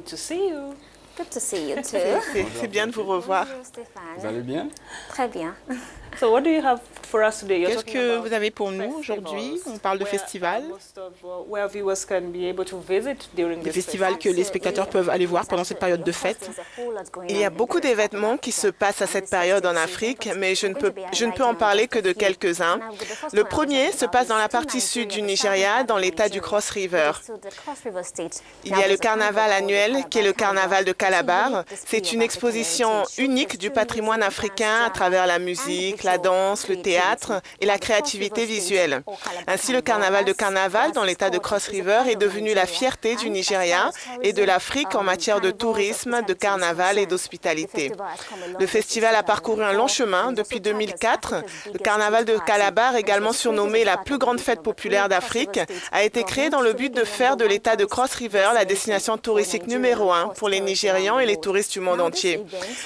to see you. Good to see you too. C'est bien de vous revoir. Bonjour, Stéphane. Vous allez bien? Très bien. So what do you have for us today? You're Qu'est-ce talking que about vous avez pour nous aujourd'hui? On parle de festivals, where viewers can be able to visit during des this festivals que les spectateurs peuvent aller voir pendant cette période de fête. Il y a beaucoup d'événements qui se passent à cette période en Afrique, mais je ne peux en parler que de quelques-uns. Le premier se passe dans la partie sud du Nigeria, dans l'état du Cross River. Il y a le carnaval annuel, qui est le carnaval de Calabar. C'est une exposition unique du patrimoine africain à travers la musique, la danse, le théâtre et la créativité visuelle. Ainsi, le carnaval de Carnaval dans l'état de Cross River est devenu la fierté du Nigeria et de l'Afrique en matière de tourisme, de carnaval et d'hospitalité. Le festival a parcouru un long chemin depuis 2004. Le carnaval de Calabar, également surnommé la plus grande fête populaire d'Afrique, a été créé dans le but de faire de l'état de Cross River la destination touristique numéro 1 pour les Nigérians et les touristes du monde entier.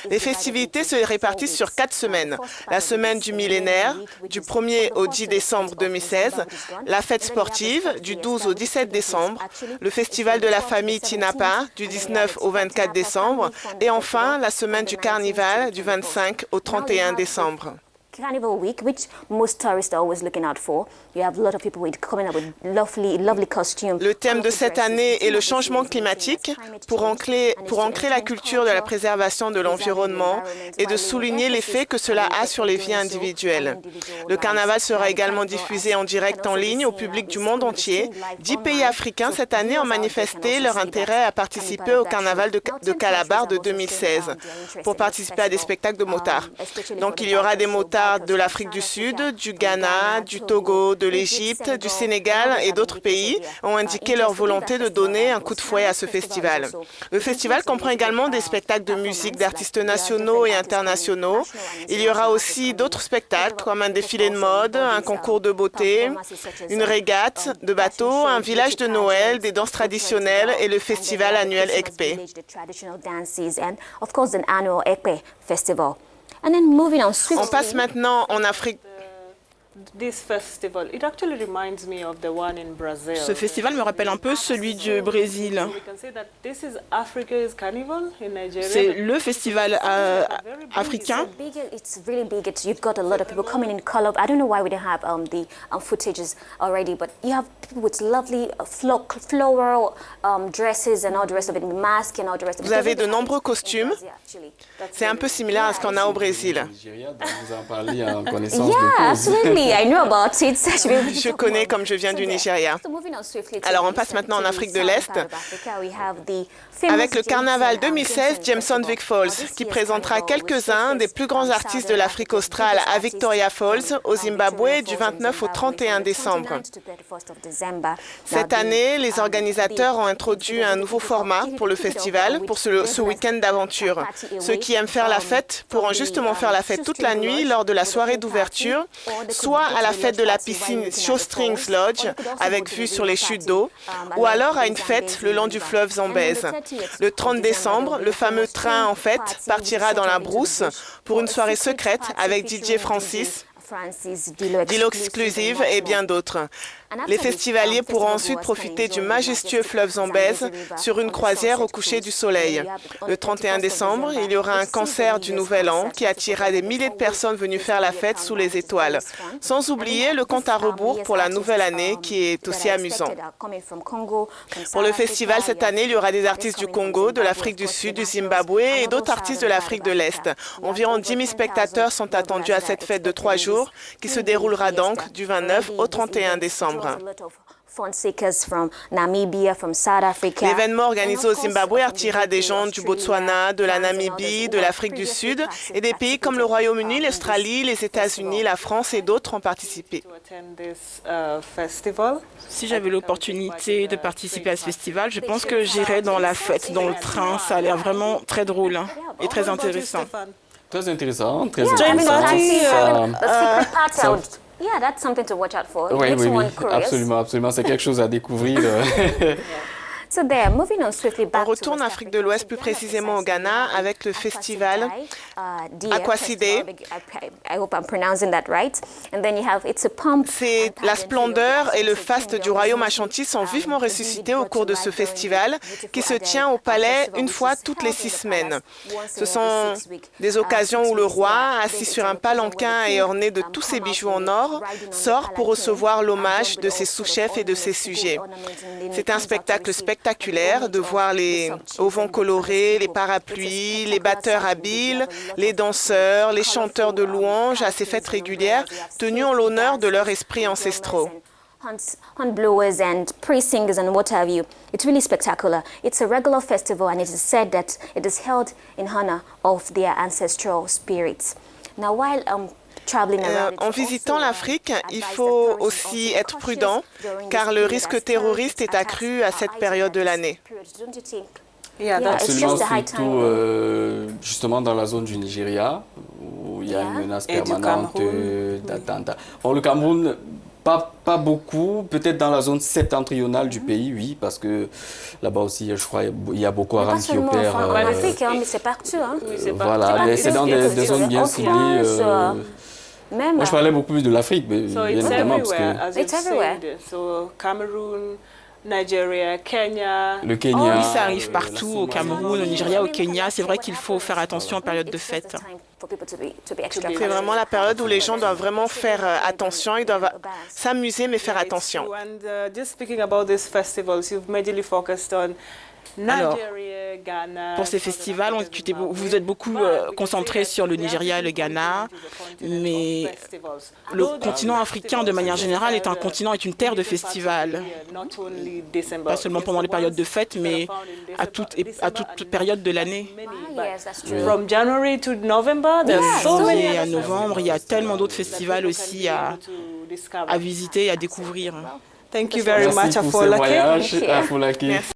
Les festivités se répartissent sur 4 semaines. La semaine du millénaire, du 1er au 10 décembre 2016, la fête sportive, du 12 au 17 décembre, le festival de la famille Tinapa, du 19 au 24 décembre, et enfin la semaine du carnaval, du 25 au 31 décembre. Carnival Week, which most tourists are always looking out for. You have a lot of people coming up with lovely costumes. Le thème de cette année est le changement climatique pour ancrer la culture de la préservation de l'environnement et de souligner l'effet que cela a sur les vies individuelles. Le carnaval sera également diffusé en direct en ligne au public du monde entier. 10 pays africains cette année ont manifesté leur intérêt à participer au carnaval de Calabar de 2016 pour participer à des spectacles de motards. Donc il y aura des motards de l'Afrique du Sud, du Ghana, du Togo, de l'Égypte, du Sénégal et d'autres pays ont indiqué leur volonté de donner un coup de fouet à ce festival. Le festival comprend également des spectacles de musique d'artistes nationaux et internationaux. Il y aura aussi d'autres spectacles comme un défilé de mode, un concours de beauté, une régate de bateaux, un village de Noël, des danses traditionnelles et le festival annuel Ekpe. On passe maintenant en Afrique. Ce festival me rappelle un peu celui du Brésil. C'est le festival africain. It's really big. You've got a lot of people coming in color. I don't know why we don't have the footages already, but you have people with lovely floral dresses and all the rest of it, masks and all the rest of it. Vous avez de nombreux costumes. C'est un peu similaire à ce qu'on a au Brésil. Vous en parlez en connaissance de Yeah, cause. absolutely. I know about it. Je connais comme je viens du Nigeria. Alors on passe maintenant en Afrique de l'Est avec le carnaval 2016 Jameson Vic Falls qui présentera quelques-uns des plus grands artistes de l'Afrique australe à Victoria Falls au Zimbabwe du 29 au 31 décembre. Cette année, les organisateurs ont introduit un nouveau format pour le festival, pour ce week-end d'aventure. Ceux qui aiment faire la fête pourront justement faire la fête toute la nuit lors de la soirée d'ouverture, soit à la fête de la piscine Showstrings Lodge avec vue sur les chutes d'eau, ou alors à une fête le long du fleuve Zambèze. Le 30 décembre, le fameux train en fête partira dans la brousse pour une soirée secrète avec DJ Francis, Dilo Exclusive et bien d'autres. Les festivaliers pourront ensuite profiter du majestueux fleuve Zambèze sur une croisière au coucher du soleil. Le 31 décembre, il y aura un concert du Nouvel An qui attirera des milliers de personnes venues faire la fête sous les étoiles. Sans oublier le compte à rebours pour la nouvelle année qui est aussi amusant. Pour le festival cette année, il y aura des artistes du Congo, de l'Afrique du Sud, du Zimbabwe et d'autres artistes de l'Afrique de l'Est. Environ 10 000 spectateurs sont attendus à cette fête de 3 jours qui se déroulera donc du 29 au 31 décembre. L'événement organisé au Zimbabwe attirera des gens du Botswana, de la Namibie, de l'Afrique du Sud et des pays comme le Royaume-Uni, l'Australie, les États-Unis, la France et d'autres ont participé. Si j'avais l'opportunité de participer à ce festival, je pense que j'irais dans la fête, dans le train. Ça a l'air vraiment très drôle et très intéressant. Très intéressant, très Yeah, that's something to watch out for. Oui, absolument, absolument. C'est quelque chose à découvrir. So there, moving on swiftly On back to retourne en West Afrique de l'Ouest, plus précisément au Ghana, avec le festival Akwaside. I hope I'm pronouncing that right. And then you have It's a Pump. C'est la splendeur et le faste du royaume Ashanti sont vivement ressuscités au cours de ce festival qui se tient au palais une fois toutes les 6 semaines. Ce sont des occasions où le roi, assis sur un palanquin et orné de tous ses bijoux en or, sort pour recevoir l'hommage de ses sous-chefs et de ses sujets. C'est un spectacle spectaculaire de voir les auvents colorés, les parapluies, les batteurs habiles, les danseurs, les chanteurs de louanges à ces fêtes régulières tenues en l'honneur de leurs esprits ancestraux. Horn blowers and praise singers and what have you. It's really spectacular. It's a regular festival and it is said that it is held in honor of their ancestral spirits. Now while traveling around, En visitant l'Afrique, il faut aussi être prudent car le risque terroriste est accru à cette période de l'année. Yeah, Yeah, that's it's Absolument, just a high surtout justement dans la zone du Nigeria, où il y a une menace Et du permanente Cameroun. d'attentats. Bon, le Cameroun, pas beaucoup, peut-être dans la zone septentrionale du pays, oui, parce que là-bas aussi, je crois, il y a Boko Haram pas qui seulement opère. en Afrique, hein, mais c'est partout. Hein. Oui, c'est Voilà, partout. c'est dans des zones bien En ciblées. France, même. Moi, je parlais beaucoup plus de l'Afrique, mais So bien it's évidemment, parce everywhere, que as It's you everywhere. said. So Cameroon, Nigeria, Kenya. le Kenya. Oui, ça arrive la partout, au Somalie. Cameroun, au Nigeria, au Kenya. C'est vrai qu'il faut faire attention en période de fête. C'est vraiment la période où les gens doivent vraiment faire attention, ils doivent s'amuser mais faire attention. And just speaking about these festivals, you've majorly focused on Alors, Nigeria, Ghana. Pour ces festivals, vous êtes beaucoup concentré sur le Nigeria et le Ghana, mais le continent africain, de manière générale, est une terre de festivals. Pas seulement pendant les périodes de fête, mais à toute période de l'année. Yes, that's true. From January to November, De there's so many janvier à other novembre, il y a tellement d'autres festivals that aussi you can be à able to discover. visiter et à découvrir. Thank you very Merci much, pour ce Afolake. voyage Thank you. à Folake.